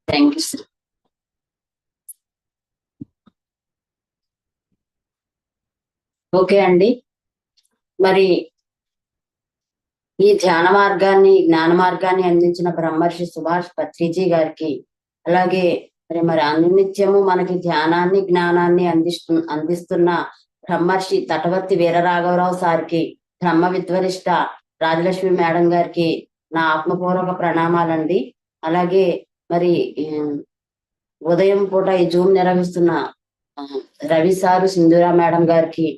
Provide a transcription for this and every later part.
Thank you sir. Okay అండి. మరి ఈ ధ్యాన మార్గాన్ని జ్ఞాన మార్గాన్ని అందించిన బ్రహ్మర్షి సుభాష్ పత్రిజీ గారికి, అలాగే మరి అనునిత్యము మనకి ధ్యానాన్ని జ్ఞానాన్ని అందిస్తున్న బ్రహ్మర్షి తటవర్తి వీరరాఘవరావు సార్కి, బ్రహ్మ విద్వరిష్ట రాజలక్ష్మి మేడం గారికి నా ఆత్మపూర్వక ప్రణామాలండి. అలాగే మరి ఉదయం పూట ఈ జూమ్ నిర్వహిస్తున్న రవి సారు సింధూరా మేడం గారికి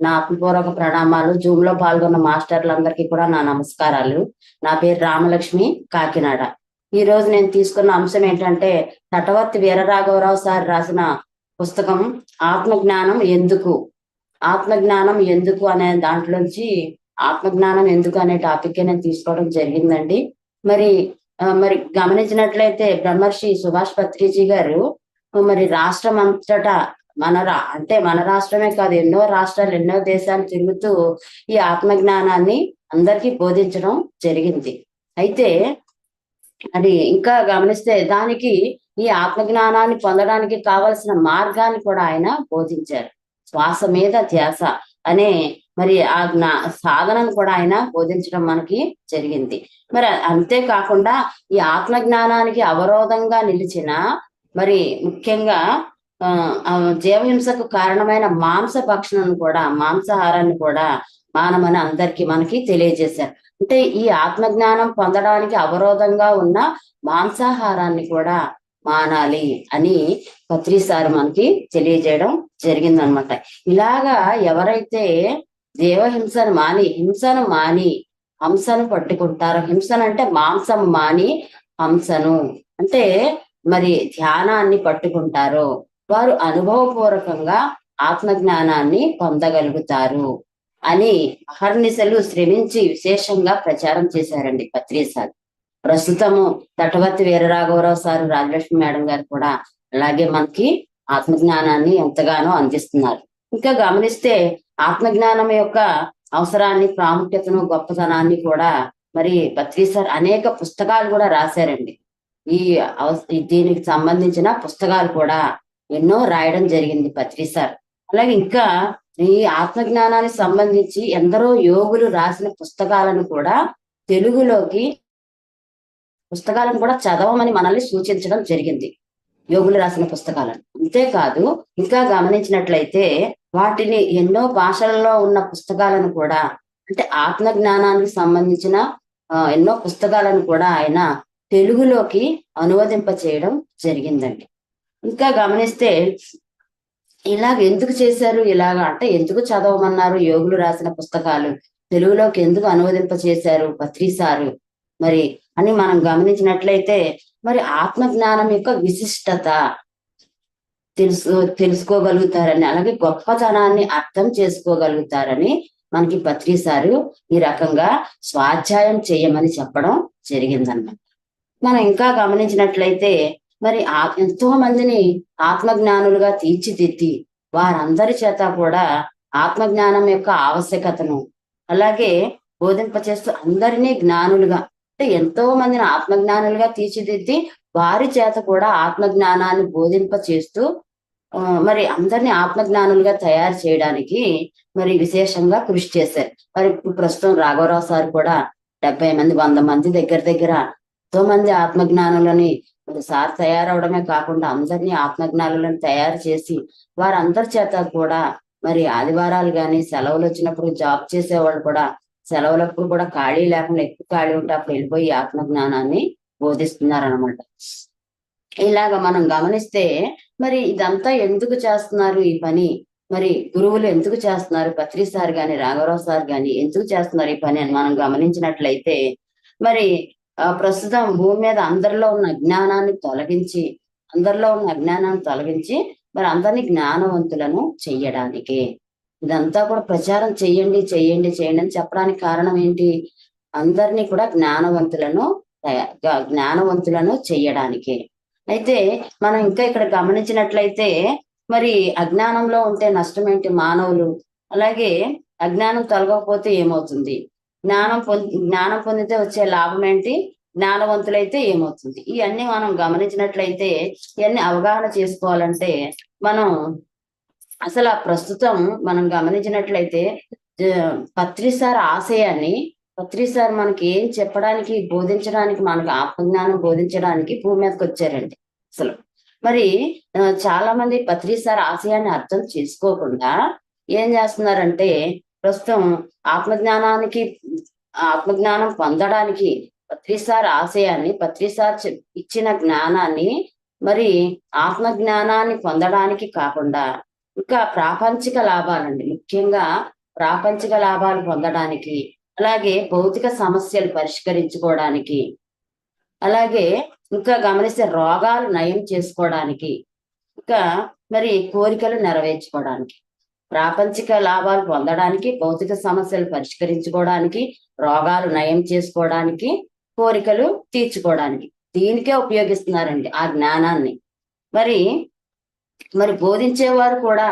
నా ఆత్మపూర్వక ప్రణామాలు. జూమ్ లో పాల్గొన్న మాస్టర్లందరికీ కూడా నా నమస్కారాలు. నా పేరు రామలక్ష్మి, కాకినాడ. ఈ రోజు నేను తీసుకున్న అంశం ఏంటంటే, తటవర్తి వీరరాఘవరావు సార్ రాసిన పుస్తకం ఆత్మజ్ఞానం ఎందుకు అనే దాంట్లోంచి ఆత్మజ్ఞానం ఎందుకు అనే టాపిక్ నేను తీసుకోవడం జరిగిందండి. మరి గమనించినట్లయితే బ్రహ్మర్షి సుభాష్ పత్రిజీ గారు మరి రాష్ట్రం అంతటా మన రాష్ట్రమే కాదు, ఎన్నో రాష్ట్రాలు ఎన్నో దేశాలు తిరుగుతూ ఈ ఆత్మజ్ఞానాన్ని అందరికీ బోధించడం జరిగింది. అయితే అది ఇంకా గమనిస్తే దానికి ఈ ఆత్మజ్ఞానాన్ని పొందడానికి కావలసిన మార్గాన్ని కూడా ఆయన బోధించారు. శ్వాస మీద ధ్యాస అనే మరి సాధనను కూడా ఆయన బోధించడం మనకి జరిగింది. మరి అంతేకాకుండా ఈ ఆత్మజ్ఞానానికి అవరోధంగా నిలిచిన మరి ముఖ్యంగా జీవహింసకు కారణమైన మాంసాహారాన్ని కూడా మానమని మనకి తెలియజేశారు. అంటే ఈ ఆత్మజ్ఞానం పొందడానికి అవరోధంగా ఉన్న మాంసాహారాన్ని కూడా మానాలి అని పత్రి సార్ మనకి తెలియజేయడం జరిగిందనమాట. ఇలాగా ఎవరైతే జీవహింసను హింసను మాని హంసను పట్టుకుంటారో, హింసనంటే మాంసము మాని హంసను అంటే మరి ధ్యానాన్ని పట్టుకుంటారో వారు అనుభవపూర్వకంగా ఆత్మజ్ఞానాన్ని పొందగలుగుతారు అని అహర్నిశలు శ్రమించి విశేషంగా ప్రచారం చేశారండి పత్రి సార్. ప్రస్తుతము తటవర్తి వీరరాఘవరావు సారు, రాజలక్ష్మి మేడం గారు కూడా అలాగే మనకి ఆత్మజ్ఞానాన్ని ఎంతగానో అందిస్తున్నారు. ఇంకా గమనిస్తే ఆత్మజ్ఞానం యొక్క అవసరాన్ని, ప్రాముఖ్యతను, గొప్పతనాన్ని కూడా మరి పత్రి సార్ అనేక పుస్తకాలు కూడా రాశారండి. దీనికి సంబంధించిన పుస్తకాలు కూడా ఎన్నో రాయడం జరిగింది పత్రి సార్. అలాగే ఇంకా ఈ ఆత్మజ్ఞానానికి సంబంధించి ఎందరో యోగులు రాసిన పుస్తకాలను కూడా తెలుగులోకి చదవమని మనల్ని సూచించడం జరిగింది, యోగులు రాసిన పుస్తకాలను. అంతేకాదు ఇంకా గమనించినట్లయితే వాటిని ఎన్నో భాషలలో ఉన్న పుస్తకాలను కూడా, అంటే ఆత్మజ్ఞానానికి సంబంధించిన ఎన్నో పుస్తకాలను కూడా ఆయన తెలుగులోకి అనువదింప చేయడం జరిగిందండి. ఇంకా గమనిస్తే ఎందుకు చేశారు అంటే ఎందుకు చదవమన్నారు యోగులు రాసిన పుస్తకాలు, తెలుగులోకి ఎందుకు అనువదింప చేశారు పత్రి సారు మరి అని మనం గమనించినట్లయితే, మరి ఆత్మజ్ఞానం యొక్క విశిష్టత తెలుసుకోగలుగుతారని, అలాగే గొప్పతనాన్ని అర్థం చేసుకోగలుగుతారని మనకి పత్రి సారు ఈ రకంగా స్వాధ్యాయం చేయమని చెప్పడం జరిగిందన్నమాట. మనం ఇంకా గమనించినట్లయితే మరి ఎంతో మందిని ఆత్మజ్ఞానులుగా తీర్చిదిద్ది వారందరి చేత కూడా ఆత్మజ్ఞానం యొక్క ఆవశ్యకతను అలాగే బోధింపచేస్తూ అందరినీ జ్ఞానులుగా, అంటే ఎంతో మందిని ఆత్మజ్ఞానులుగా తీర్చిదిద్ది వారి చేత కూడా ఆత్మజ్ఞానాన్ని బోధింప చేస్తూ మరి అందరినీ ఆత్మజ్ఞానులుగా తయారు చేయడానికి మరి విశేషంగా కృషి చేశారు. మరి ప్రస్తుతం రాఘవరావు సార్ కూడా 70 మంది 100 మంది దగ్గర ఎంతో మంది ఆత్మజ్ఞానులని సార్ తయారవడమే కాకుండా అందరినీ ఆత్మజ్ఞానులను తయారు చేసి వారందరి చేత కూడా మరి ఆదివారాలు కానీ సెలవులు వచ్చినప్పుడు జాబ్ చేసేవాళ్ళు కూడా సెలవులప్పుడు కూడా ఖాళీ లేకుండా ఎక్కువ ఖాళీ ఉంటే అప్పుడు వెళ్ళిపోయి ఆత్మజ్ఞానాన్ని బోధిస్తున్నారనమాట. ఇలాగ మనం గమనిస్తే మరి ఇదంతా ఎందుకు చేస్తున్నారు ఈ పని, మరి గురువులు ఎందుకు చేస్తున్నారు, పత్రి సార్ గాని రాఘవరావు సార్ గాని ఎందుకు చేస్తున్నారు ఈ పని అని మనం గమనించినట్లయితే, మరి ప్రస్తుతం భూమి మీద అందరిలో ఉన్న అజ్ఞానాన్ని తొలగించి మరి అందరినీ జ్ఞానవంతులను చెయ్యడానికి ఇదంతా కూడా ప్రచారం చెయ్యండి అని చెప్పడానికి కారణం ఏంటి, అందరినీ కూడా జ్ఞానవంతులను చెయ్యడానికి. అయితే మనం ఇంకా ఇక్కడ గమనించినట్లయితే మరి అజ్ఞానంలో ఉంటే నష్టం ఏంటి మానవులు, అలాగే అజ్ఞానం తొలగకపోతే ఏమవుతుంది, జ్ఞానం పొందితే వచ్చే లాభం ఏంటి, జ్ఞానవంతులైతే ఏమవుతుంది. ఇవన్నీ మనం గమనించినట్లయితే, ఇవన్నీ అవగాహన చేసుకోవాలంటే మనం అసలు ఆ ప్రస్తుతం మనం గమనించినట్లయితే పత్రి సార్ ఆశయాన్ని, పత్రి సార్ మనకి ఏం చెప్పడానికి, బోధించడానికి, మనకు ఆత్మజ్ఞానం బోధించడానికి భూమి మీదకి వచ్చారండి అసలు. మరి చాలా మంది పత్రి సార్ ఆశయాన్ని అర్థం చేసుకోకుండా ఏం చేస్తున్నారంటే, ప్రస్తుతం ఆత్మజ్ఞానానికి ఆత్మజ్ఞానం పొందడానికి పత్రి సార్ ఆశయాన్ని, పత్రి సార్ ఇచ్చిన జ్ఞానాన్ని మరి ఆత్మ జ్ఞానాన్ని పొందడానికి కాకుండా ఇంకా ప్రాపంచిక లాభాలండి, ముఖ్యంగా ప్రాపంచిక లాభాలు పొందడానికి, అలాగే భౌతిక సమస్యలు పరిష్కరించుకోవడానికి, అలాగే ఇంకా గమనిస్తే రోగాలు నయం చేసుకోవడానికి, ఇంకా మరి కోరికలు నెరవేర్చుకోవడానికి, ప్రాపంచిక లాభాలు పొందడానికి, భౌతిక సమస్యలు పరిష్కరించుకోవడానికి, రోగాలు నయం చేసుకోవడానికి, కోరికలు తీర్చుకోవడానికి దీనికే ఉపయోగిస్తున్నారండి ఆ జ్ఞానాన్ని. మరి మరి బోధించేవారు కూడా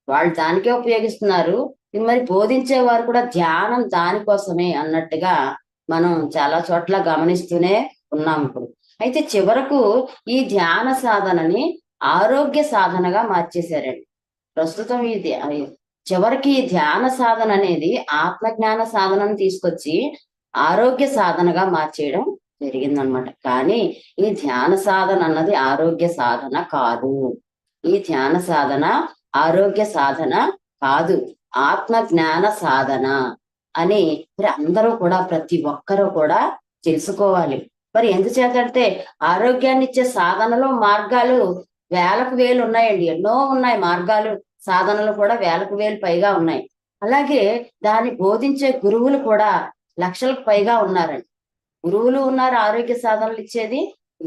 వాళ్ళు దానికే ఉపయోగిస్తున్నారు. మరి బోధించేవారు కూడా ధ్యానం దానికోసమే అన్నట్టుగా మనం చాలా చోట్ల గమనిస్తూనే ఉన్నాం ఇప్పుడు. అయితే చివరకు ఈ ధ్యాన సాధనని ఆరోగ్య సాధనగా మార్చేశారండి. ప్రస్తుతం ఇది చివరికి ఈ ధ్యాన సాధన అనేది ఆత్మజ్ఞాన సాధనను తీసుకొచ్చి ఆరోగ్య సాధనగా మార్చేయడం జరిగిందనమాట. కానీ ఈ ధ్యాన సాధన అన్నది ఆరోగ్య సాధన కాదు. ఈ ధ్యాన సాధన ఆరోగ్య సాధన కాదు, ఆత్మ జ్ఞాన సాధన అని మరి అందరూ కూడా, ప్రతి ఒక్కరూ కూడా తెలుసుకోవాలి. మరి ఎందుచేతంటే ఆరోగ్యాన్ని ఇచ్చే సాధనలో మార్గాలు వేలకు వేలు ఉన్నాయండి, ఎన్నో ఉన్నాయి మార్గాలు, సాధనలు కూడా వేలకు వేలు పైగా ఉన్నాయి. అలాగే దాన్ని బోధించే గురువులు కూడా లక్షలకు పైగా ఉన్నారండి. గురువులు ఉన్నారు ఆరోగ్య సాధనలు ఇచ్చేది,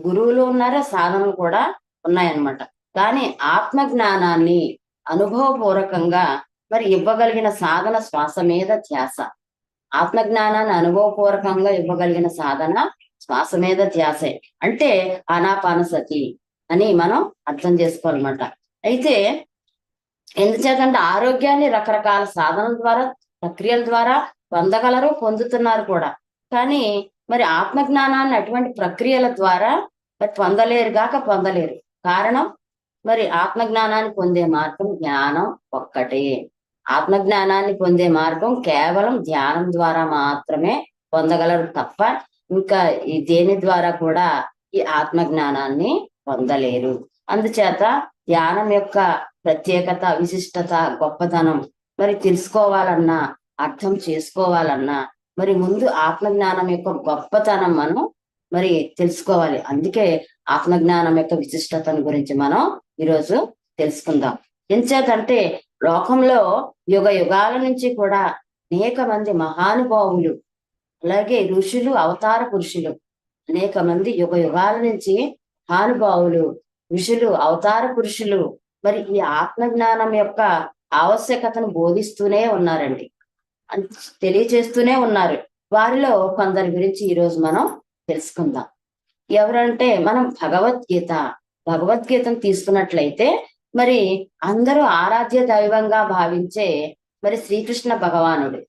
గురువులు ఉన్నారు, సాధనలు కూడా ఉన్నాయన్నమాట. కానీ ఆత్మ జ్ఞానాన్ని అనుభవపూర్వకంగా మరి ఇవ్వగలిగిన సాధన శ్వాస మీద ధ్యాస. ఆత్మ జ్ఞానాన్ని అనుభవపూర్వకంగా ఇవ్వగలిగిన సాధన శ్వాస మీద ధ్యాసే, అంటే ఆనాపానసతి అని మనం అర్థం చేసుకోవాలన్నమాట. అయితే ఎందుచేతంటే ఆరోగ్యాన్ని రకరకాల సాధనల ద్వారా, ప్రక్రియల ద్వారా పొందగలరు, పొందుతున్నారు కూడా. కానీ మరి ఆత్మజ్ఞానాన్ని అటువంటి ప్రక్రియల ద్వారా మరి పొందలేరు. కారణం మరి ఆత్మజ్ఞానాన్ని పొందే మార్గం జ్ఞానం ఒక్కటే. ఆత్మజ్ఞానాన్ని పొందే మార్గం కేవలం ధ్యానం ద్వారా మాత్రమే పొందగలరు తప్ప ఇంకా ఈ దేని ద్వారా కూడా ఈ ఆత్మజ్ఞానాన్ని పొందలేరు. అందుచేత ధ్యానం యొక్క ప్రత్యేకత, విశిష్టత, గొప్పతనం మరి తెలుసుకోవాలన్నా, అర్థం చేసుకోవాలన్నా మరి ముందు ఆత్మజ్ఞానం యొక్క గొప్పతనం మనం మరి తెలుసుకోవాలి. అందుకే ఆత్మజ్ఞానం యొక్క విశిష్టతను గురించి మనం ఈరోజు తెలుసుకుందాం. ఎంచేతంటే లోకంలో యుగ యుగాల నుంచి కూడా అనేక మంది మహానుభావులు, అలాగే ఋషులు, అవతార పురుషులు, అనేక మంది యుగ యుగాల నుంచి మహానుభావులు, ఋషులు, అవతార పురుషులు మరి ఈ ఆత్మజ్ఞానం యొక్క ఆవశ్యకతను బోధిస్తూనే ఉన్నారండి, తెలియచేస్తూనే ఉన్నారు. వారిలో కొందరి గురించి ఈరోజు మనం తెలుసుకుందాం. ఎవరంటే మనం భగవద్గీతను తీసుకున్నట్లయితే మరి అందరూ ఆరాధ్య దైవంగా భావించే మరి శ్రీకృష్ణ భగవానుడు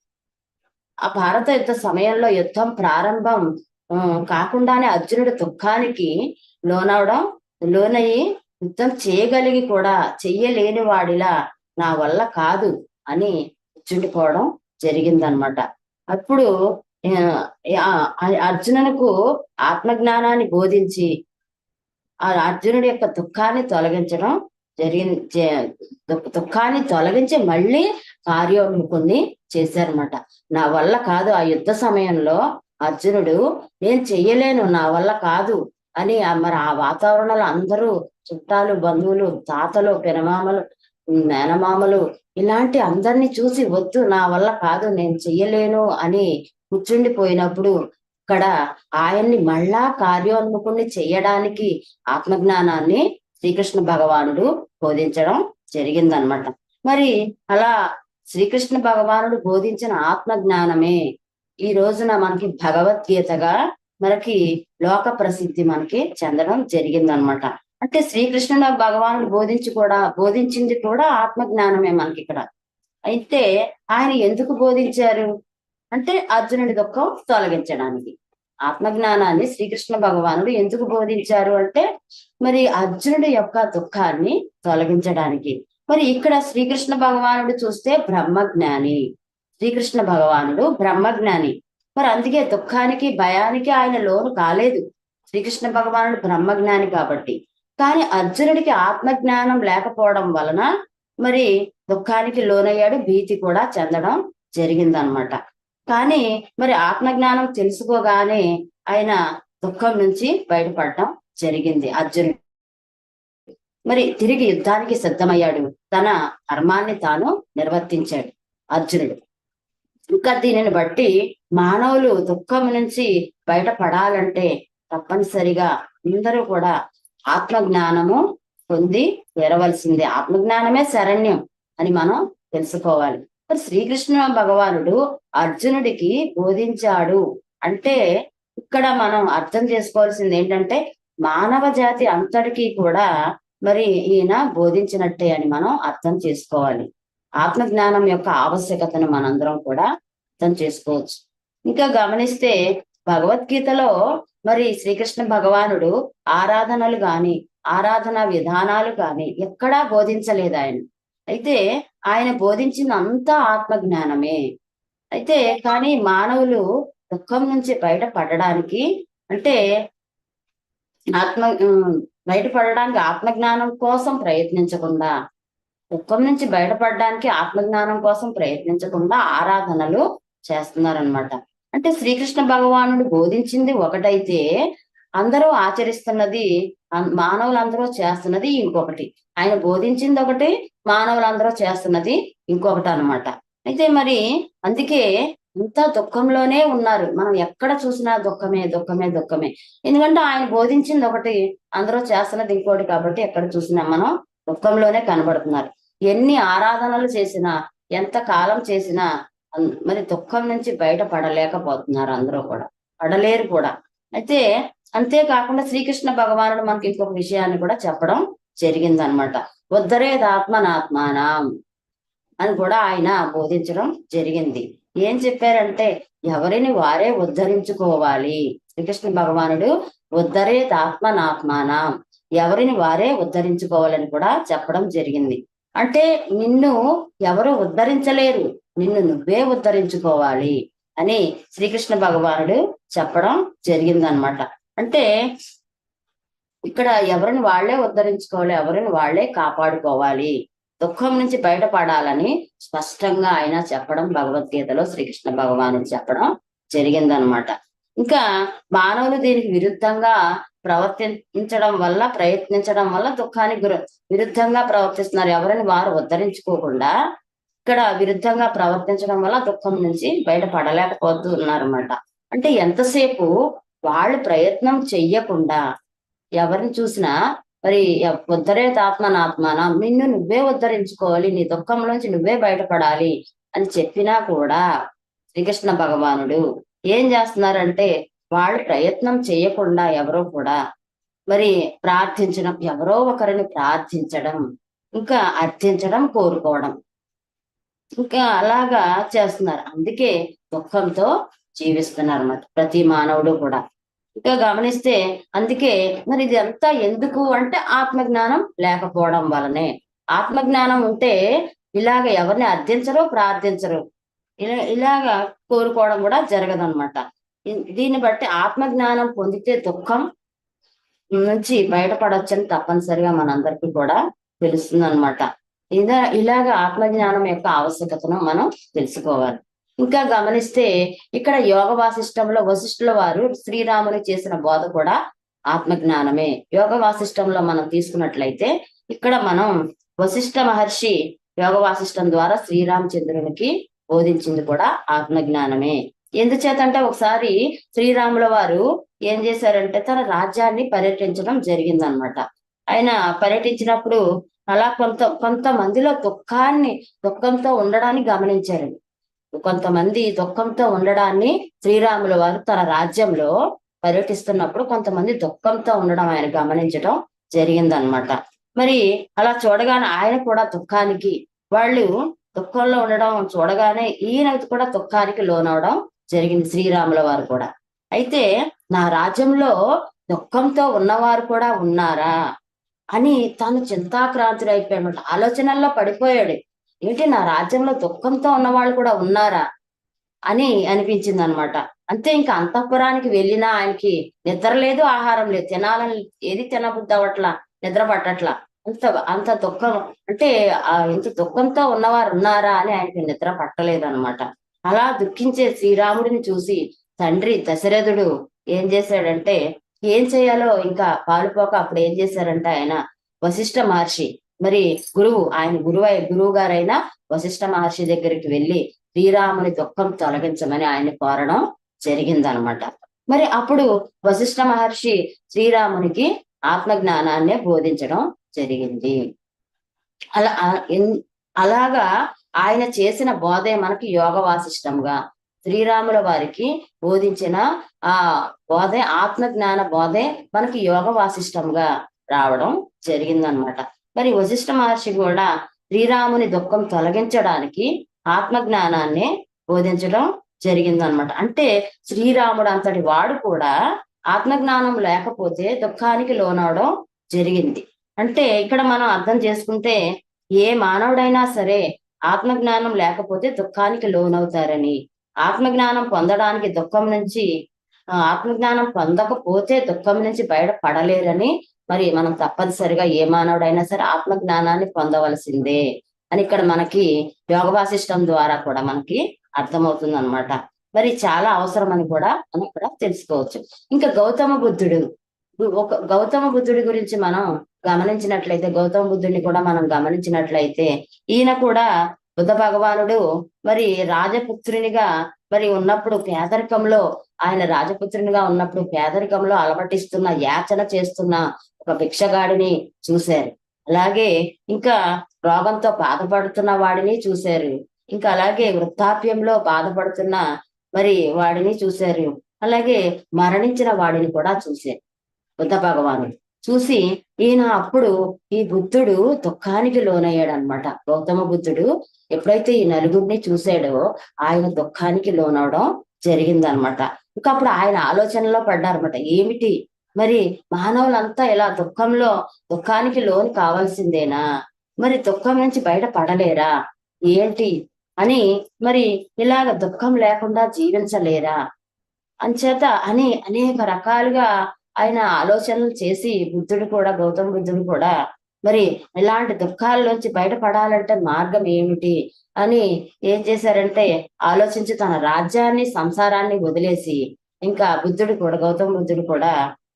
ఆ భారత యుద్ధ సమయంలో యుద్ధం ప్రారంభం కాకుండానే అర్జునుడు దుఃఖానికి లోనయ్యి యుద్ధం చేయగలిగి కూడా చెయ్యలేని వాడిలా నా వల్ల కాదు అని కూర్చుండిపోవడం జరిగిందనమాట. అప్పుడు అర్జునునకు ఆత్మజ్ఞానాన్ని బోధించి ఆ అర్జునుడి యొక్క దుఃఖాన్ని తొలగించి మళ్ళీ కార్యోన్ముఖుణ్ణి చేశారనమాట. నా వల్ల కాదు, ఆ యుద్ధ సమయంలో అర్జునుడు నేను చెయ్యలేను, నా వల్ల కాదు అని మరి ఆ వాతావరణంలో అందరూ చుట్టాలు, బంధువులు, తాతలు, పెనమామలు, మేనమామలు ఇలాంటి అందరినీ చూసి వద్దు, నా వల్ల కాదు, నేను చెయ్యలేను అని కూర్చుండిపోయినప్పుడు ఇక్కడ ఆయన్ని మళ్ళా కార్యోన్ముఖుణ్ణి చెయ్యడానికి ఆత్మజ్ఞానాన్ని శ్రీకృష్ణ భగవానుడు బోధించడం జరిగిందనమాట. మరి అలా శ్రీకృష్ణ భగవానుడు బోధించిన ఆత్మజ్ఞానమే ఈ రోజున మనకి భగవద్గీతగా మనకి లోక ప్రసిద్ధి మనకి చెందడం జరిగిందనమాట. అంటే శ్రీకృష్ణుడు భగవానుడు బోధించింది కూడా ఆత్మజ్ఞానమే మనకి ఇక్కడ. అయితే ఆయన ఎందుకు బోధించారు అంటే అర్జునుడి దుఃఖం తొలగించడానికి. ఆత్మజ్ఞానాన్ని శ్రీకృష్ణ భగవానుడు ఎందుకు బోధించారు అంటే మరి అర్జునుడి యొక్క దుఃఖాన్ని తొలగించడానికి. మరి ఇక్కడ శ్రీకృష్ణ భగవానుడు చూస్తే బ్రహ్మజ్ఞాని, శ్రీకృష్ణ భగవానుడు బ్రహ్మజ్ఞాని. మరి అందుకే దుఃఖానికి భయానికి ఆయన లోను కాలేదు. శ్రీకృష్ణ భగవానుడు బ్రహ్మజ్ఞాని కాబట్టి. కానీ అర్జునుడికి ఆత్మజ్ఞానం లేకపోవడం వలన మరి దుఃఖానికి లోనయ్యాడు, భీతి కూడా చెందడం జరిగిందనమాట. కానీ మరి ఆత్మజ్ఞానం తెలుసుకోగానే ఆయన దుఃఖం నుంచి బయటపడటం జరిగింది అర్జునుడు. మరి తిరిగి యుద్ధానికి సిద్ధమయ్యాడు, తన ధర్మాన్ని తాను నిర్వర్తించాడు అర్జునుడు. ఇంకా దీనిని బట్టి మానవులు దుఃఖం నుంచి బయటపడాలంటే తప్పనిసరిగా అందరూ కూడా ఆత్మజ్ఞానము పొంది తీరవలసిందే. ఆత్మజ్ఞానమే శరణ్యం అని మనం తెలుసుకోవాలి. మరి శ్రీకృష్ణ భగవానుడు అర్జునుడికి బోధించాడు అంటే ఇక్కడ మనం అర్థం చేసుకోవాల్సింది ఏంటంటే మానవ జాతి అంతటికీ కూడా మరి ఈయన బోధించినట్టే అని మనం అర్థం చేసుకోవాలి. ఆత్మజ్ఞానం యొక్క ఆవశ్యకతను మనందరం కూడా అర్థం చేసుకోవచ్చు. ఇంకా గమనిస్తే భగవద్గీతలో మరి శ్రీకృష్ణ భగవానుడు ఆరాధనలు గాని ఆరాధన విధానాలు కానీ ఎక్కడా బోధించలేదు ఆయన. అయితే ఆయన బోధించింది అంతా ఆత్మజ్ఞానమే. అయితే కానీ మానవులు దుఃఖం నుంచి బయటపడడానికి అంటే బయటపడడానికి ఆత్మజ్ఞానం కోసం ప్రయత్నించకుండా, దుఃఖం నుంచి బయటపడడానికి ఆత్మజ్ఞానం కోసం ప్రయత్నించకుండా ఆరాధనలు చేస్తున్నారనమాట. అంటే శ్రీకృష్ణ భగవానుడు బోధించింది ఒకటైతే అందరూ ఆచరిస్తున్నది, మానవులందరూ చేస్తున్నది ఇంకొకటి. ఆయన బోధించింది ఒకటి, మానవులందరూ చేస్తున్నది ఇంకొకటి అనమాట. అయితే మరి అందుకే ఇంత దుఃఖంలోనే ఉన్నారు. మనం ఎక్కడ చూసినా దుఃఖమే దుఃఖమే దుఃఖమే. ఎందుకంటే ఆయన బోధించింది ఒకటి, అందరూ చేస్తున్నది ఇంకోటి కాబట్టి ఎక్కడ చూసినా మనం దుఃఖంలోనే కనబడుతున్నారు. ఎన్ని ఆరాధనలు చేసినా, ఎంత కాలం చేసినా మరి దుఃఖం నుంచి బయట పడలేకపోతున్నారు అందరూ కూడా, పడలేరు కూడా. అయితే అంతేకాకుండా శ్రీకృష్ణ భగవానుడు మనకి ఇంకొక విషయాన్ని కూడా చెప్పడం జరిగిందనమాట. ఉద్ధరేదాత్మనాత్మానం అని కూడా ఆయన బోధించడం జరిగింది. ఏం చెప్పారంటే ఎవరిని వారే ఉద్ధరించుకోవాలి. శ్రీకృష్ణ భగవానుడు ఉద్ధరేదాత్మనాత్మానం, ఎవరిని వారే ఉద్ధరించుకోవాలని కూడా చెప్పడం జరిగింది. అంటే నిన్ను ఎవరు ఉద్ధరించలేరు, నిన్ను నువ్వే ఉద్ధరించుకోవాలి అని శ్రీకృష్ణ భగవానుడు చెప్పడం జరిగిందనమాట. అంటే ఇక్కడ ఎవరిని వాళ్లే ఉద్ధరించుకోవాలి, ఎవరిని వాళ్లే కాపాడుకోవాలి, దుఃఖం నుంచి బయటపడాలని స్పష్టంగా ఆయన చెప్పడం భగవద్గీతలో శ్రీకృష్ణ భగవానుడు చెప్పడం జరిగిందనమాట. ఇంకా మానవులు దీనికి విరుద్ధంగా ప్రయత్నించడం వల్ల దుఃఖానికి విరుద్ధంగా ప్రవర్తిస్తున్నారు. ఎవరిని వారు ఉద్ధరించుకోకుండా ఇక్కడ విరుద్ధంగా ప్రవర్తించడం వల్ల దుఃఖం నుంచి బయటపడలేకపోతున్నారన్నమాట. అంటే ఎంతసేపు వాళ్ళు ప్రయత్నం చెయ్యకుండా ఎవరిని చూసినా మరి ఉద్ధరేదాత్మనాత్మానం, నిన్ను నువ్వే ఉద్ధరించుకోవాలి, నీ దుఃఖంలోంచి నువ్వే బయటపడాలి అని చెప్పినా కూడా శ్రీకృష్ణ భగవానుడు ఏం చేస్తున్నారంటే వాళ్ళు ప్రయత్నం చేయకుండా ఎవరో కూడా మరి ప్రార్థించడం, ఎవరో ఒకరిని ప్రార్థించడం, ఇంకా అర్థించడం, కోరుకోవడం, ఇంకా అలాగా చేస్తున్నారు. అందుకే దుఃఖంతో జీవిస్తున్నారు అన్నమాట ప్రతి మానవుడు కూడా. ఇంకా గమనిస్తే అందుకే మరి ఇది అంతా ఎందుకు అంటే ఆత్మజ్ఞానం లేకపోవడం వలనే. ఆత్మజ్ఞానం ఉంటే ఇలాగ ఎవరిని అర్థించరు, ప్రార్థించరు, ఇలాగా కోరుకోవడం కూడా జరగదన్నమాట. దీన్ని బట్టి ఆత్మజ్ఞానం పొందితే దుఃఖం నుంచి బయటపడొచ్చని తప్పనిసరిగా మనందరికీ కూడా తెలుస్తుంది అనమాట. ఇలాగ ఆత్మజ్ఞానం యొక్క ఆవశ్యకతను మనం తెలుసుకోవాలి. ఇంకా గమనిస్తే ఇక్కడ యోగ వాసిష్టంలో వశిష్ఠుల వారు శ్రీరాముని చేసిన బోధ కూడా ఆత్మజ్ఞానమే. యోగ వాసిష్టంలో మనం తీసుకున్నట్లయితే ఇక్కడ మనం వశిష్ఠ మహర్షి యోగ వాసిష్టం ద్వారా శ్రీరామచంద్రునికి బోధించింది కూడా ఆత్మజ్ఞానమే. ఎందుచేతంటే ఒకసారి శ్రీరాముల వారు ఏం చేశారంటే తన రాజ్యాన్ని పర్యటించడం జరిగిందనమాట. ఆయన పర్యటించినప్పుడు అలా కొంతమందిలో దుఃఖంతో ఉండడాన్ని గమనించారు. కొంతమంది దుఃఖంతో ఉండడాన్ని శ్రీరాముల వారు తన రాజ్యంలో పర్యటిస్తున్నప్పుడు కొంతమంది దుఃఖంతో ఉండడం ఆయన గమనించడం జరిగిందనమాట. మరి అలా చూడగానే ఆయన కూడా వాళ్ళు దుఃఖంలో ఉండడం చూడగానే ఈయన కూడా దుఃఖానికి లోనవడం జరిగింది శ్రీరాముల వారు కూడా. అయితే నా రాజ్యంలో దుఃఖంతో ఉన్నవారు కూడా ఉన్నారా అని తాను చింతాక్రాంతుడైపోయాడు. ఆలోచనల్లో పడిపోయాడు. ఏంటి, నా రాజ్యంలో దుఃఖంతో ఉన్నవాళ్ళు కూడా ఉన్నారా అని అనిపించింది అనమాట. అంతే, ఇంకా అంతఃపురానికి వెళ్ళినా ఆయనకి నిద్ర లేదు, ఆహారం లేదు, తినాలని ఏది తినబుద్ధి అవ్వట్లా, నిద్ర పట్టట్లా. అంత అంత దుఃఖం, అంటే ఇంత దుఃఖంతో ఉన్నవారు ఉన్నారా అని ఆయనకి నిద్ర పట్టలేదన్నమాట. అలా దుఃఖించే శ్రీరాముడిని చూసి తండ్రి దశరథుడు ఏం చేశాడంటే, ఏం చేయాలో ఇంకా పాలుపోక అప్పుడు ఏం చేశారంటే, ఆయన వశిష్ఠ మహర్షి, మరి గురువు గారైన వశిష్ఠ మహర్షి దగ్గరికి వెళ్ళి శ్రీరాముని దుఃఖం తొలగించమని ఆయన్ని కోరడం జరిగిందనమాట. మరి అప్పుడు వశిష్ఠ మహర్షి శ్రీరామునికి ఆత్మజ్ఞానాన్ని బోధించడం జరిగింది. అలా అలాగా ఆయన చేసిన బోధే మనకి యోగ వాసిష్టంగా, శ్రీరాముల వారికి బోధించిన ఆ బోధే, ఆత్మజ్ఞాన బోధే మనకి యోగ వాసిష్టంగా రావడం జరిగిందనమాట. మరి వశిష్ఠ మహర్షి కూడా శ్రీరాముని దుఃఖం తొలగించడానికి ఆత్మజ్ఞానాన్ని బోధించడం జరిగిందనమాట. అంటే శ్రీరాముడు అంతటి వాడు కూడా ఆత్మజ్ఞానం లేకపోతే దుఃఖానికి లోనవడం జరిగింది. అంటే ఇక్కడ మనం అర్థం చేసుకుంటే, ఏ మానవుడైనా సరే ఆత్మజ్ఞానం లేకపోతే దుఃఖానికి లోనవుతారని, ఆత్మజ్ఞానం పొందడానికి దుఃఖం నుంచి ఆత్మజ్ఞానం పొందకపోతే దుఃఖం నుంచి బయట పడలేరని, మరి మనం తప్పనిసరిగా ఏ మానవుడైనా సరే ఆత్మజ్ఞానాన్ని పొందవలసిందే అని ఇక్కడ మనకి యోగ వాసిష్టం ద్వారా కూడా మనకి అర్థమవుతుంది అనమాట. మరి చాలా అవసరం అని కూడా మనం ఇక్కడ తెలుసుకోవచ్చు. ఇంకా గౌతమ బుద్ధుడి గురించి మనం గమనించినట్లయితే, గౌతమ బుద్ధుడిని కూడా మనం గమనించినట్లయితే, ఈయన కూడా బుద్ధ భగవానుడు మరి రాజపుత్రునిగా మరి ఉన్నప్పుడు పేదరికంలో, ఆయన రాజపుత్రునిగా ఉన్నప్పుడు పేదరికంలో అలమటిస్తున్న, యాచన చేస్తున్న ఒక భిక్షగాడిని చూశారు. అలాగే ఇంకా రోగంతో బాధపడుతున్న వాడిని చూశారు. ఇంకా అలాగే వృద్ధాప్యంలో బాధపడుతున్న మరి వాడిని చూశారు. అలాగే మరణించిన వాడిని కూడా చూశారు బుద్ధ భగవానుడు. చూసి ఈయన అప్పుడు ఈ బుద్ధుడు దుఃఖానికి లోనయ్యాడనమాట. గౌతమ బుద్ధుడు ఎప్పుడైతే ఈ నలుగురిని చూశాడో ఆయన దుఃఖానికి లోనవడం జరిగిందనమాట. ఇంకా అప్పుడు ఆయన ఆలోచనలో పడ్డారనమాట. ఏమిటి, మరి మానవులంతా ఇలా దుఃఖానికి లోను కావాల్సిందేనా, మరి దుఃఖం నుంచి బయట పడలేరా ఏంటి అని, మరి ఇలాగ దుఃఖం లేకుండా జీవించలేరా అంచేత అని అనేక రకాలుగా ఆయన ఆలోచనలు చేసి గౌతమ బుద్ధుడు కూడా మరి ఇలాంటి దుఃఖాల్లోంచి బయటపడాలంటే మార్గం ఏమిటి అని ఏం చేశారంటే ఆలోచించి తన రాజ్యాన్ని, సంసారాన్ని వదిలేసి ఇంకా గౌతమ బుద్ధుడు కూడా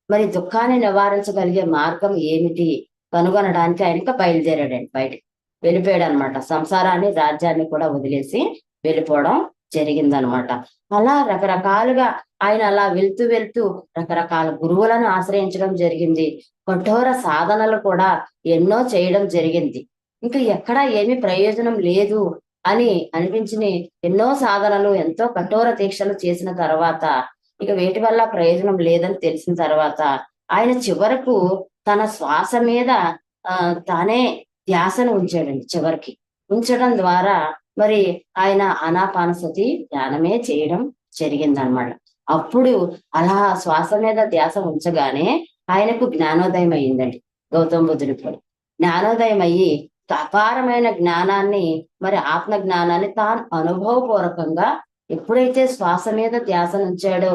మరి దుఃఖాన్ని నివారించగలిగే మార్గం ఏమిటి కనుగొనడానికి ఆయన ఇంకా బయలుదేరాడండి. బయటికి వెళ్ళిపోయాడు అనమాట. సంసారాన్ని, రాజ్యాన్ని కూడా వదిలేసి వెళ్ళిపోవడం జరిగిందనమాట. అలా రకరకాలుగా ఆయన అలా వెళ్తూ రకరకాల గురువులను ఆశ్రయించడం జరిగింది. కఠోర సాధనలు కూడా ఎన్నో చేయడం జరిగింది. ఇంకా ఎక్కడా ఏమీ ప్రయోజనం లేదు అని అనిపించిన ఎన్నో సాధనలు, ఎంతో కఠోర దీక్షలు చేసిన తర్వాత, ఇక వేటి వల్ల ప్రయోజనం లేదని తెలిసిన తర్వాత ఆయన చివరకు తన శ్వాస మీద తానే ధ్యాసను ఉంచాడండి. చివరికి ఉంచడం ద్వారా మరి ఆయన ఆనాపానసతి ధ్యానమే చేయడం జరిగిందనమాట. అప్పుడు అలా శ్వాస మీద ధ్యాస ఉంచగానే ఆయనకు జ్ఞానోదయం అయ్యిందండి. గౌతమ బుద్ధుడికి జ్ఞానోదయం అయ్యి అపారమైన జ్ఞానాన్ని, మరి ఆత్మ జ్ఞానాన్ని తాను అనుభవపూర్వకంగా ఎప్పుడైతే శ్వాస మీద ధ్యాస ఉంచాడో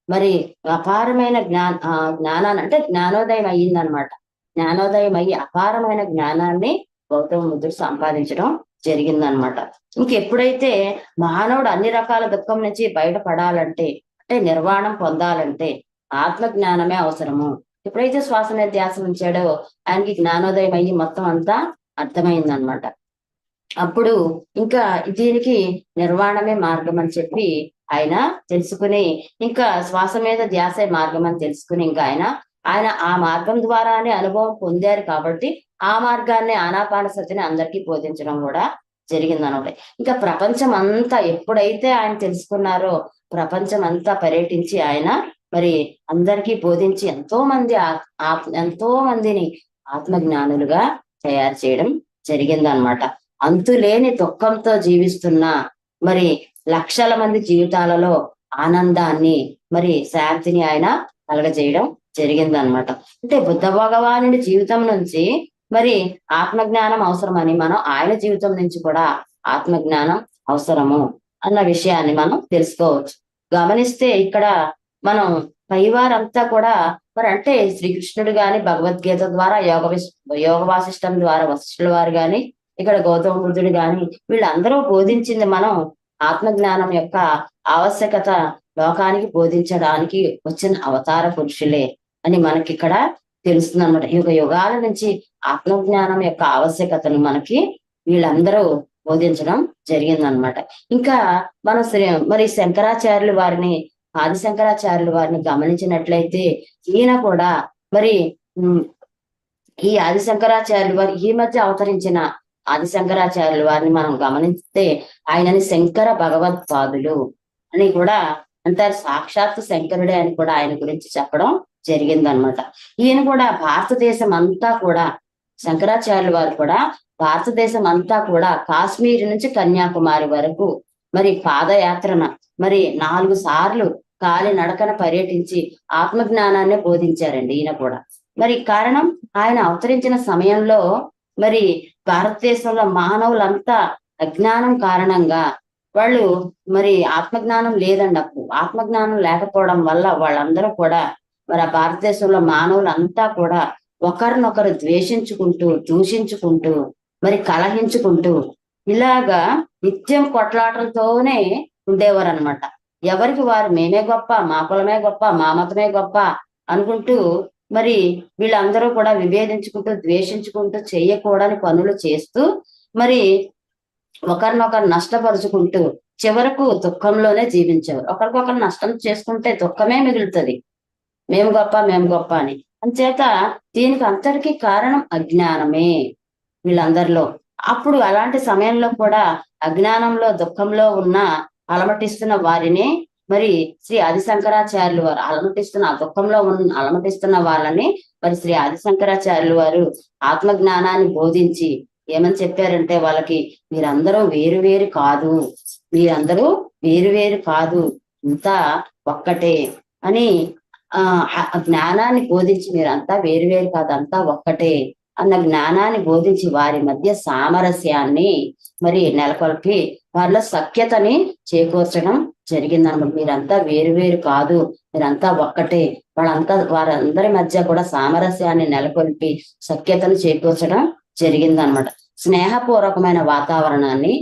మరి అపారమైన జ్ఞానాన్ని, అంటే జ్ఞానోదయం అయ్యిందనమాట. జ్ఞానోదయం అయ్యి అపారమైన జ్ఞానాన్ని గౌతమ బుద్ధుడు సంపాదించడం జరిగిందనమాట. ఇంకెప్పుడైతే మానవుడు అన్ని రకాల దుఃఖం నుంచి బయటపడాలంటే, అంటే నిర్వాణం పొందాలంటే ఆత్మ జ్ఞానమే అవసరము. ఎప్పుడైతే శ్వాస మీద ధ్యాస ఉంచాడో ఆయనకి జ్ఞానోదయం అయ్యి మొత్తం అంతా అర్థమైందనమాట. అప్పుడు ఇంకా దీనికి నిర్వాణమే మార్గం అని చెప్పి ఆయన తెలుసుకుని, ఇంకా శ్వాస మీద ధ్యాసే మార్గం అని తెలుసుకుని, ఇంకా ఆయన ఆ మార్గం ద్వారానే అనుభవం పొందారు కాబట్టి ఆ మార్గాన్ని, ఆనాపానసతిని అందరికీ బోధించడం కూడా జరిగిందనమాట. ఇంకా ప్రపంచం అంతా ఎప్పుడైతే ఆయన తెలుసుకున్నారో ప్రపంచం అంతా పర్యటించి ఆయన మరి అందరికీ బోధించి ఎంతో మందిని ఆత్మజ్ఞానులుగా తయారు చేయడం జరిగిందనమాట. అంతులేని దుఃఖంతో జీవిస్తున్న మరి లక్షల మంది జీవితాలలో ఆనందాన్ని మరి శాంతిని ఆయన కలగజేయడం జరిగిందనమాట. అంటే బుద్ధ భగవానుడి జీవితం నుంచి మరి ఆత్మజ్ఞానం అవసరమని మనం ఆయన జీవితం నుంచి కూడా ఆత్మజ్ఞానం అవసరము అన్న విషయాన్ని మనం తెలుసుకోవచ్చు. గమనిస్తే ఇక్కడ మనం పైవారంతా కూడా మరి అంటే శ్రీకృష్ణుడు గాని భగవద్గీత ద్వారా యోగ వాసిష్టం ద్వారా వశిష్ఠుల వారు గాని ఇక్కడ గౌతమ బుద్ధుడు గాని వీళ్ళందరూ బోధించింది మనం ఆత్మజ్ఞానం యొక్క ఆవశ్యకత లోకానికి బోధించడానికి వచ్చిన అవతార పురుషులే అని మనకి ఇక్కడ తెలుస్తుంది అనమాట. యుగాల నుంచి ఆత్మజ్ఞానం యొక్క ఆవశ్యకతను మనకి వీళ్ళందరూ బోధించడం జరిగిందనమాట. ఇంకా మన మరి శంకరాచార్యులు వారిని ఆది శంకరాచార్యులు వారిని గమనించినట్లయితే ఈయన కూడా మరి ఈ ఆది శంకరాచార్యులు వారు ఈ మధ్య అవతరించిన ఆది శంకరాచార్యులు వారిని మనం గమనిస్తే ఆయనని శంకర భగవత్పాదులు అని కూడా అంటారు. సాక్షాత్తు శంకరుడే అని కూడా ఆయన గురించి చెప్పడం జరిగిందనమాట. ఈయన కూడా భారతదేశం అంతా కూడా శంకరాచార్యుల వారు కూడా భారతదేశం అంతా కూడా కాశ్మీర్ నుంచి కన్యాకుమారి వరకు మరి పాదయాత్రన మరి 4 సార్లు కాలి నడకన పర్యటించి ఆత్మజ్ఞానాన్ని బోధించారండి ఈయన కూడా. మరి కారణం ఆయన అవతరించిన సమయంలో మరి భారతదేశంలో మానవులంతా అజ్ఞానం కారణంగా వాళ్ళు మరి ఆత్మజ్ఞానం లేదండి. అప్పుడు ఆత్మజ్ఞానం లేకపోవడం వల్ల వాళ్ళందరూ కూడా మరి ఆ భారతదేశంలో మానవులంతా కూడా ఒకరినొకరు ద్వేషించుకుంటూ దూషించుకుంటూ మరి కలహించుకుంటూ ఇలాగా నిత్యం కొట్లాటలతోనే ఉండేవారు అనమాట. ఎవరికి వారు మేమే గొప్ప, మా కులమే గొప్ప, మా మతమే గొప్ప అనుకుంటూ మరి వీళ్ళందరూ కూడా విభేదించుకుంటూ ద్వేషించుకుంటూ చేయకూడని పనులు చేస్తూ మరి ఒకరినొకరు నష్టపరుచుకుంటూ చివరకు దుఃఖంలోనే జీవించేవారు. ఒకరికొకరు నష్టం చేసుకుంటే దుఃఖమే మిగులుతుంది, మేము గొప్ప అని. అంచేత దీనికి అంతటికీ కారణం అజ్ఞానమే వీళ్ళందరిలో. అప్పుడు అలాంటి సమయంలో కూడా అజ్ఞానంలో దుఃఖంలో ఉన్న అలమటిస్తున్న వారిని మరి శ్రీ ఆది శంకరాచార్యులు వారు అలమటిస్తున్న ఆ దుఃఖంలో అలమటిస్తున్న వాళ్ళని మరి శ్రీ ఆది శంకరాచార్యులు వారు ఆత్మజ్ఞానాన్ని బోధించి ఏమని చెప్పారంటే వాళ్ళకి మీరందరూ వేరు కాదు, మీరందరూ వేరు కాదు, ఇంతా ఒక్కటే అని జ్ఞానాన్ని బోధించి మీరంతా వేరు కాదు అంతా ఒక్కటే అన్న జ్ఞానాన్ని బోధించి వారి మధ్య సామరస్యాన్ని మరి నెలకొల్పి వాళ్ళ సఖ్యతని చేకూర్చడం జరిగిందన్నమాట. మీరంతా వేరు కాదు, మీరంతా ఒక్కటే, వారందరి మధ్య కూడా సామరస్యాన్ని నెలకొల్పి సఖ్యతను చేకూర్చడం జరిగిందనమాట. స్నేహపూర్వకమైన వాతావరణాన్ని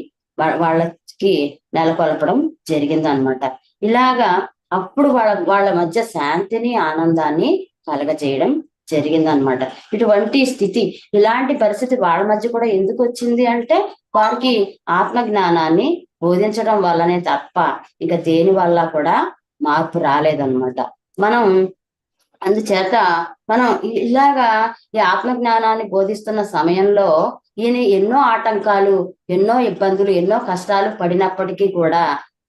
వాళ్ళకి నెలకొల్పడం జరిగిందనమాట. ఇలాగా అప్పుడు వాళ్ళ మధ్య శాంతిని ఆనందాన్ని కలగజేయడం జరిగిందనమాట. ఇటువంటి స్థితి ఇలాంటి పరిస్థితి వాళ్ళ మధ్య కూడా ఎందుకు వచ్చింది అంటే వారికి ఆత్మజ్ఞానాన్ని బోధించడం వల్లనే తప్ప ఇక దేని వల్ల కూడా మార్పు రాలేదన్నమాట. మనం అందుచేత మనం ఇలాగా ఈ ఆత్మజ్ఞానాన్ని బోధిస్తున్న సమయంలో ఈయన ఎన్నో ఆటంకాలు, ఎన్నో ఇబ్బందులు, ఎన్నో కష్టాలు పడినప్పటికీ కూడా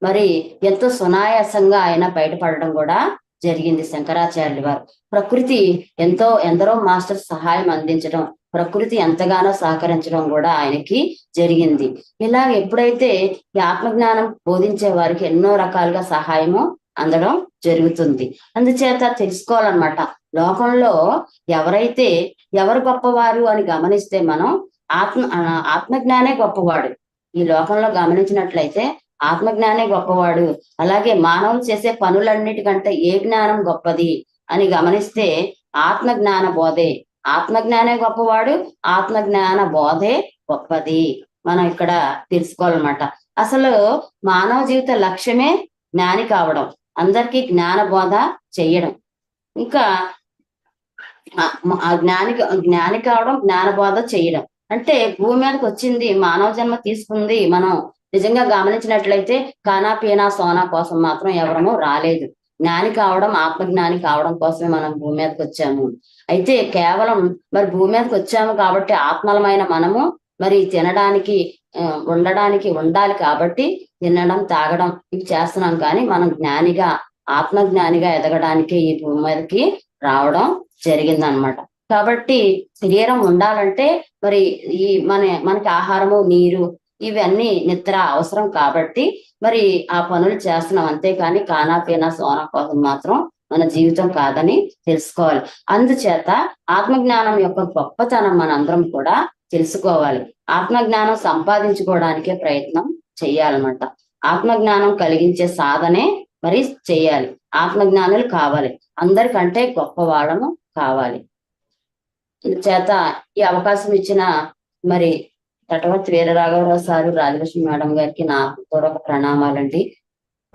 మరి ఎంతో సునాయాసంగా ఆయన బయటపడడం కూడా జరిగింది శంకరాచార్యుల వారు. ప్రకృతి ఎందరో మాస్టర్ సహాయం అందించడం, ప్రకృతి ఎంతగానో సహకరించడం కూడా ఆయనకి జరిగింది. ఇలా ఎప్పుడైతే ఈ ఆత్మజ్ఞానం బోధించే వారికి ఎన్నో రకాలుగా సహాయము అందడం జరుగుతుంది. అందుచేత తెలుసుకోవాలన్నమాట, లోకంలో ఎవరు గొప్పవారు అని గమనిస్తే మనం ఆత్మజ్ఞానే గొప్పవాడు. ఈ లోకంలో గమనించినట్లయితే ఆత్మజ్ఞానే గొప్పవాడు. అలాగే మానవులు చేసే పనులన్నిటికంటే ఏ జ్ఞానం గొప్పది అని గమనిస్తే ఆత్మజ్ఞానే గొప్పవాడు, ఆత్మజ్ఞాన బోధే గొప్పది. మనం ఇక్కడ తెలుసుకోవాలన్నమాట. అసలు మానవ జీవిత లక్ష్యమే జ్ఞాని కావడం, అందరికీ జ్ఞాన బోధ చెయ్యడం, ఇంకా జ్ఞాని కావడం, జ్ఞాన బోధ చెయ్యడం. అంటే భూమి మీదకి వచ్చింది, మానవ జన్మ తీసుకుంది మనం నిజంగా గమనించినట్లయితే కానా పీనా సోనా కోసం మాత్రం ఎవరము రాలేదు. జ్ఞాని కావడం, ఆత్మజ్ఞాని కావడం కోసమే మనం భూమి మీదకి వచ్చాము. అయితే కేవలం మరి భూమి మీదకి వచ్చాము కాబట్టి ఆత్మలమైన మనము మరి తినడానికి ఉండడానికి ఉండాలి కాబట్టి తినడం తాగడం ఇవి చేస్తున్నాం. కానీ మనం జ్ఞానిగా ఆత్మజ్ఞానిగా ఎదగడానికి ఈ భూమి మీదకి రావడం జరిగిందనమాట. కాబట్టి శరీరం ఉండాలంటే మరి మనకి ఆహారము, నీరు ఇవన్నీ నిద్ర అవసరం కాబట్టి మరి ఆ పనులు చేస్తున్నాం, అంతేకాని కానా పీనా సోనా కోసం మాత్రం మన జీవితం కాదని తెలుసుకోవాలి. అందుచేత ఆత్మజ్ఞానం యొక్క గొప్పతనం మనందరం కూడా తెలుసుకోవాలి. ఆత్మజ్ఞానం సంపాదించుకోవడానికే ప్రయత్నం చెయ్యాలన్నమాట. ఆత్మజ్ఞానం కలిగించే సాధనే మరి చెయ్యాలి. ఆత్మజ్ఞానులు కావాలి, అందరికంటే గొప్ప వాళ్ళము కావాలి. చేత ఈ అవకాశం ఇచ్చిన మరి తటవర్తి వీరరాఘవరావు సారు, రాజలక్ష్మి మేడం గారికి నాకు కూడా ఒక ప్రణామాలండి.